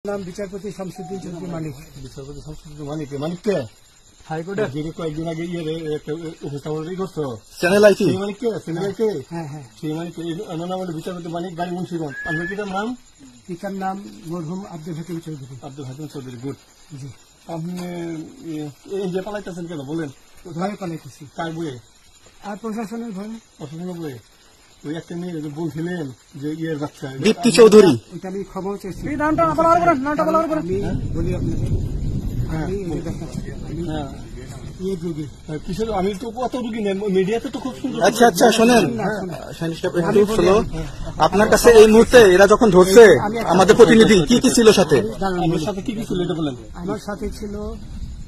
নাম বিচারপতি শামসুদ্দিন চৌধুরী মানিক। বিচারপতি শামসুদ্দিন মানিককে হাইকোর্টে কয়েকদিন আগে উপস্থাপন করছো চ্যানেল আইসি মানিককে সেই মানিককে নাম হলো বিচারপতি মানিক গাড়ি মুন্সিগঞ্জ। আপনার পিতার নাম? পিতার নাম মরহুম আব্দুল হাকিম চৌধুরী। আব্দুল হাকিম চৌধুরী, গুড। জি। আপনি এই যে পালাইতেছেন কেন বলেন? ভয়ে পালাইতেছি। কার বইয়ে? আর প্রশাসনের ভয়ে। প্রশাসনের বইয়ে ওই একটা মেয়ে বলছিলেন যে ইয়ের বাচ্চা দীপ্তি চৌধুরী, ওইটা আমি খবর চাইছি। আমি বলি আপনাকে, আমি তো কত রুগী নেই মিডিয়াতে তো খুব সুন্দর। আচ্ছা আচ্ছা শোনেন, আপনার কাছে এই মুহূর্তে এরা যখন ধরছে আমাদের প্রতিনিধি কি কি ছিল সাথে? আমার সাথে কি কি ছিল এটা বলেন। আমার সাথে ছিল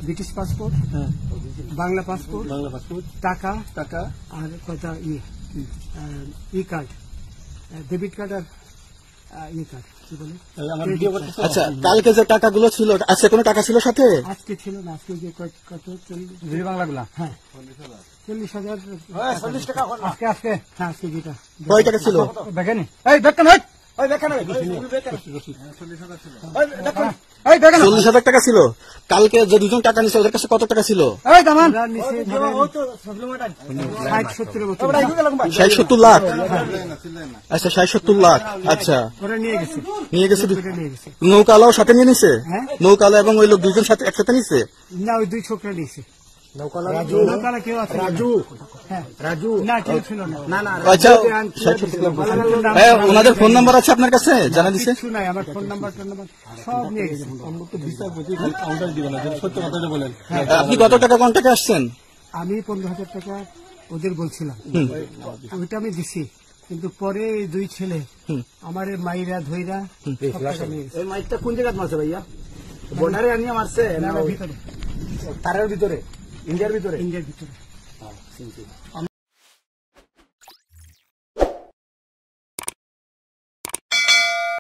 ব্রিটিশ পাসপোর্ট, বাংলা পাসপোর্ট, টাকা আর কয়টা ই কার্ড, ডেবিট কার্ড আর ই কার্ড কি বলে। আচ্ছা, কালকে যে টাকাগুলো ছিল, আজকে কোনো টাকা ছিল সাথে? আজকে ছিল না, আজকে যে কত 40 বাংলাগুলা, হ্যাঁ 40,000 টাকা আজকে হ্যাঁ আজকে যেটা কয় টাকা ছিল দেখেনি। 40,000 টাকা ছিল। কালকে যে দুজন টাকা নিচ্ছে ওদের কাছে কত টাকা ছিল? 60-70 লাখ। আচ্ছা 60-70 লাখ। আচ্ছা নিয়ে গেছে। নৌকালাও সাথে নিয়ে নিছে? নৌকালা এবং ওই লোক দুজন সাথে একসাথে নিছে না? ওই দুই ছোকরা নিছে। ওনাদের ফোন নাম্বার আছে আপনার কাছে? জানা দিচ্ছে? আমার ফোন নাম্বার সব নিয়ে গেছে। আপনি কত টাকা কন্ট্যাক্টে আসছেন? আমি 15,000 টাকা ওদের বলছিলাম, ওইটা আমি দিছি। কিন্তু পরে এই দুই ছেলে আমার মাইরা ধইরা এই মাইকটা কোন জায়গায় মারছে ভাইয়া? বর্ডারে আনিয়ে মারছে ভিতরে, তারের ভিতরে, ইন্ডিয়ার ভিতরে।